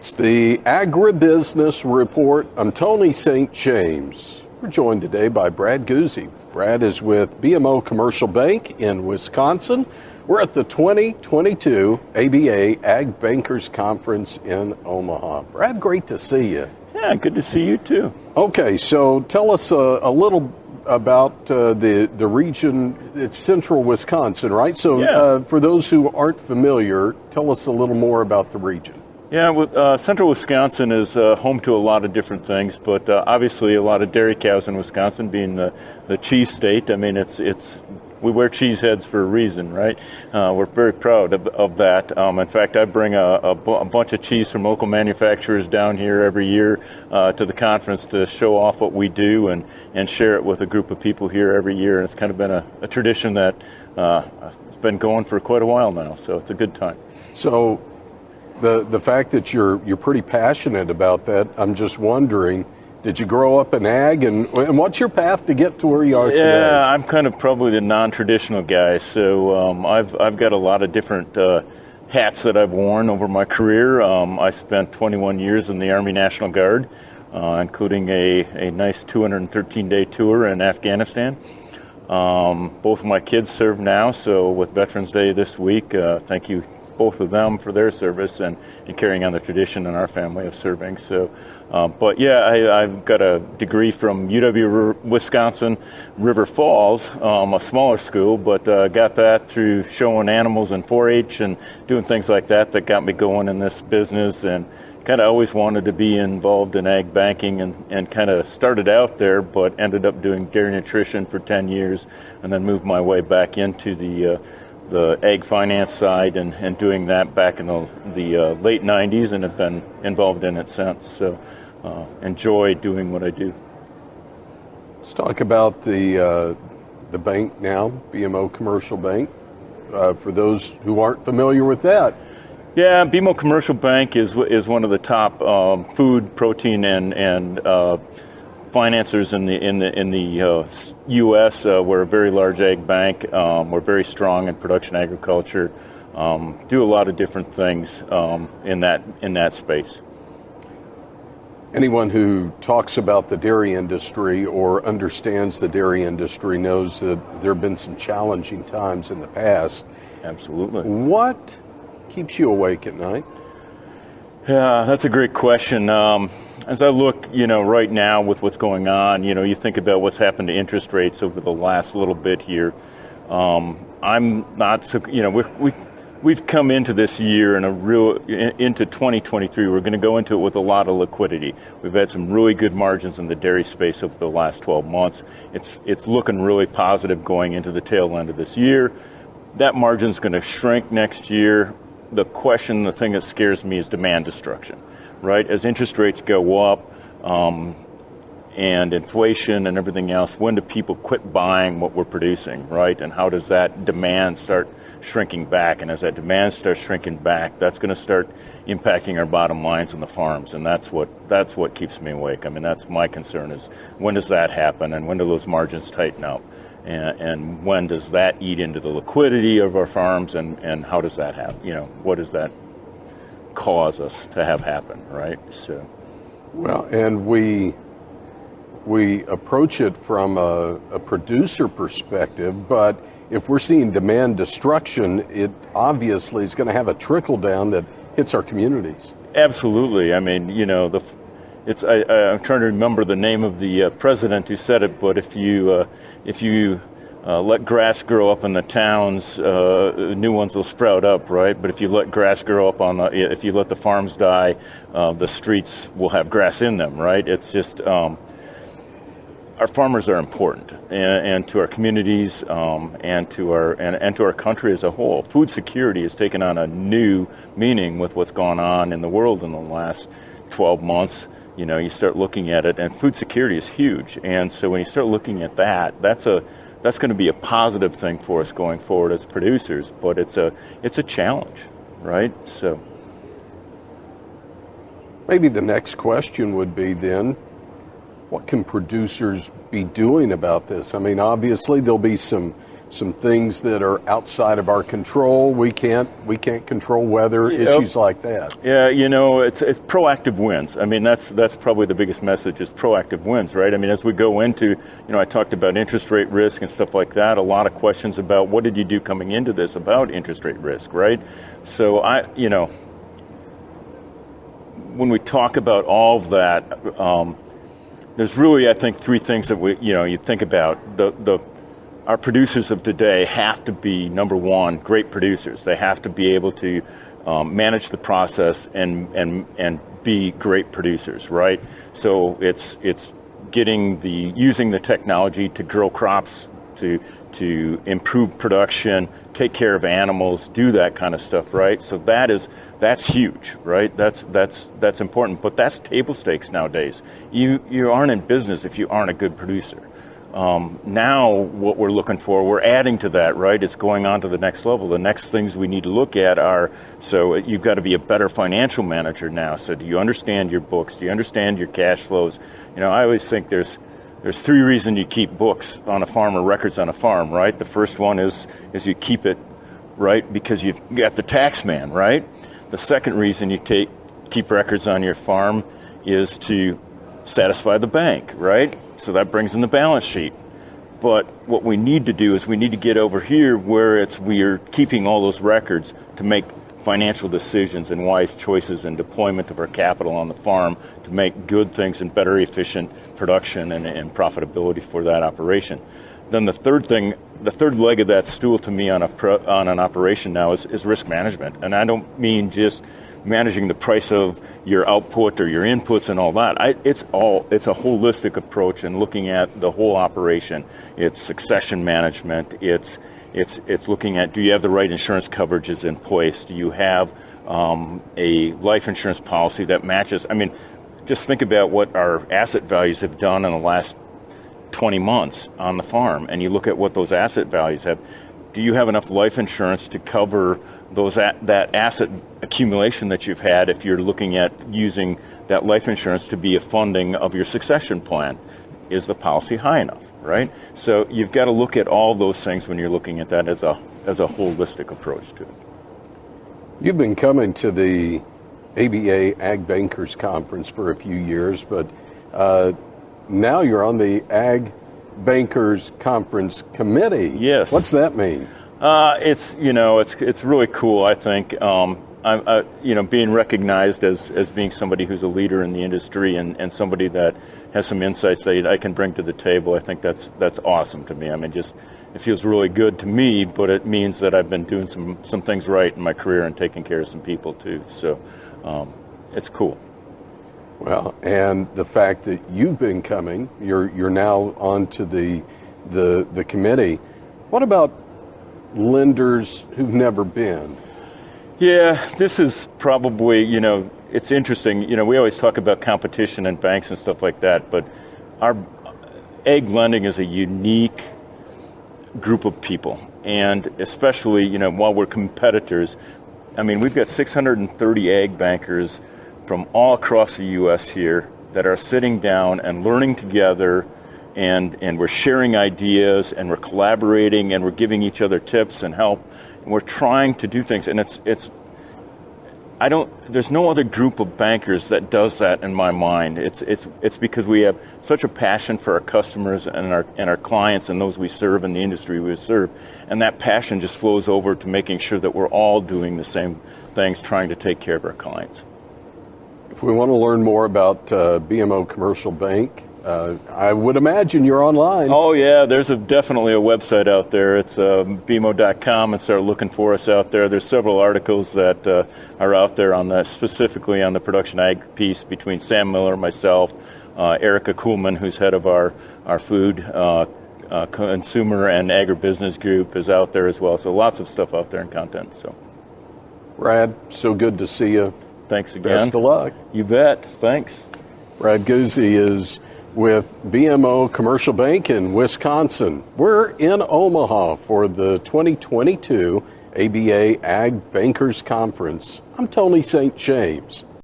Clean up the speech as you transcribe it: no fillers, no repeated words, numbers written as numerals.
It's the Agribusiness Report. I'm Tony St. James. We're joined today by Brad Guse. Brad is with BMO Commercial Bank in Wisconsin. We're at the 2022 ABA Ag Bankers Conference in Omaha. Brad, great to see you. Yeah, good to see you too. Okay, so tell us a little about the region. It's central Wisconsin, right? So for those who aren't familiar, tell us a little more about the region. Yeah, central Wisconsin is home to a lot of different things, but obviously a lot of dairy cows in Wisconsin, being the cheese state. I mean, we wear cheese heads for a reason, right? We're very proud of that. In fact, I bring a bunch of cheese from local manufacturers down here every year to the conference to show off what we do and share it with a group of people here every year. And it's kind of been a tradition that it's been going for quite a while now, so it's a good time. So the fact that you're pretty passionate about that, I'm just wondering, did you grow up in ag, and what's your path to get to where you are today? Yeah, I'm kind of probably the non-traditional guy, so I've got a lot of different hats that I've worn over my career. I spent 21 years in the Army National Guard, including a nice 213-day tour in Afghanistan. Both of my kids serve now, so with Veterans Day this week, thank you both of them for their service and carrying on the tradition in our family of serving. So, but yeah, I've got a degree from UW-Wisconsin River Falls, a smaller school, but got that through showing animals in 4-H and doing things like that got me going in this business, and kind of always wanted to be involved in ag banking and kind of started out there, but ended up doing dairy nutrition for 10 years and then moved my way back into the ag finance side and doing that back in the late 90s, and have been involved in it since. So enjoy doing what I do. Let's talk about the bank now, BMO Commercial Bank, for those who aren't familiar with that. Yeah, BMO Commercial Bank is one of the top food, protein, and financiers in the U.S. We're a very large ag bank. We're very strong in production agriculture. Do a lot of different things in that space. Anyone who talks about the dairy industry or understands the dairy industry knows that there have been some challenging times in the past. Absolutely. What keeps you awake at night? Yeah, that's a great question. As I look, right now with what's going on, you think about what's happened to interest rates over the last little bit here. I'm not so, we've come into this year into 2023. We're going to go into it with a lot of liquidity. We've had some really good margins in the dairy space over the last 12 months. It's looking really positive going into the tail end of this year. That margin's going to shrink next year. The thing that scares me is demand destruction, right? As interest rates go up and inflation and everything else, when do people quit buying what we're producing, right? And how does that demand start shrinking back? And as that demand starts shrinking back, that's going to start impacting our bottom lines on the farms. And that's what keeps me awake. I mean, that's my concern, is when does that happen, and when do those margins tighten up? And when does that eat into the liquidity of our farms, and how does that happen? What does that cause us to have happen, right? So, well, and we approach it from a producer perspective, but if we're seeing demand destruction, it obviously is going to have a trickle down that hits our communities. Absolutely. I mean, I'm trying to remember the name of the president who said it, but if you let grass grow up in the towns, new ones will sprout up, right? But if you let grass grow up if you let the farms die, the streets will have grass in them, right? It's just our farmers are important, and to our communities, and to our country as a whole. Food security has taken on a new meaning with what's gone on in the world in the last 12 months. You start looking at it, and food security is huge. And so when you start looking at that, that's going to be a positive thing for us going forward as producers. But it's a challenge, right? So maybe the next question would be then, what can producers be doing about this? I mean, obviously there'll be some some things that are outside of our control. We can't control weather, issues like that. Yeah, it's proactive wins. I mean, that's probably the biggest message is proactive wins, right? I mean, as we go into, I talked about interest rate risk and stuff like that. A lot of questions about what did you do coming into this about interest rate risk, right? So when we talk about all of that, there's really, I think, three things that you think about. Our producers of today have to be, number one, great producers. They have to be able to manage the process and be great producers, right? So it's using the technology to grow crops, to improve production, take care of animals, do that kind of stuff, right? So that's huge, right? That's important, but that's table stakes nowadays. You aren't in business if you aren't a good producer. Now what we're looking for, we're adding to that, right? It's going on to the next level. The next things we need to look at are, so you've got to be a better financial manager now. So do you understand your books? Do you understand your cash flows? I always think there's three reasons you keep books on a farm or records on a farm, right? The first one is you keep it, right, because you've got the tax man, right? The second reason you keep records on your farm is to satisfy the bank, right? So that brings in the balance sheet. But what we need to do is we need to get over here where we're keeping all those records to make financial decisions and wise choices and deployment of our capital on the farm to make good things and better efficient production and profitability for that operation. Then the third leg of that stool to me on an operation now is risk management. And I don't mean just managing the price of your output or your inputs and all that. It's a holistic approach and looking at the whole operation. It's succession management. It's looking at, do you have the right insurance coverages in place? Do you have a life insurance policy that matches? I mean, just think about what our asset values have done in the last 20 months on the farm, and you look at what those asset values have. Do you have enough life insurance to cover that asset accumulation that you've had if you're looking at using that life insurance to be a funding of your succession plan? Is the policy high enough, right? So you've got to look at all those things when you're looking at that as a holistic approach to it. You've been coming to the ABA Ag Bankers Conference for a few years, but now you're on the Ag Bankers Conference Committee. Yes. What's that mean? It's really cool. I think being recognized as being somebody who's a leader in the industry and somebody that has some insights that I can bring to the table. I think that's awesome to me. I mean, it feels really good to me, but it means that I've been doing some things right in my career and taking care of some people too. So it's cool. Well, and the fact that you've been coming, you're now on to the committee. What about lenders who've never been? Yeah, this is probably, it's interesting. We always talk about competition and banks and stuff like that, but our ag lending is a unique group of people. And especially, while we're competitors, I mean, we've got 630 ag bankers from all across the U.S. here that are sitting down and learning together, and we're sharing ideas, and we're collaborating, and we're giving each other tips and help, and we're trying to do things. And there's no other group of bankers that does that in my mind. It's because we have such a passion for our customers and our clients and those we serve in the industry we serve, and that passion just flows over to making sure that we're all doing the same things, trying to take care of our clients. If we want to learn more about BMO Commercial Bank, I would imagine you're online. Oh, yeah, there's definitely a website out there. It's bmo.com, and start looking for us out there. There's several articles that are out there on that, specifically on the production ag piece between Sam Miller, myself, Erica Kuhlman, who's head of our food consumer and agribusiness group, is out there as well. So lots of stuff out there and content. So, Brad, so good to see you. Thanks again. Best of luck. You bet. Thanks. Brad Guse is with BMO Commercial Bank in Wisconsin. We're in Omaha for the 2022 ABA Ag Bankers Conference. I'm Tony St. James.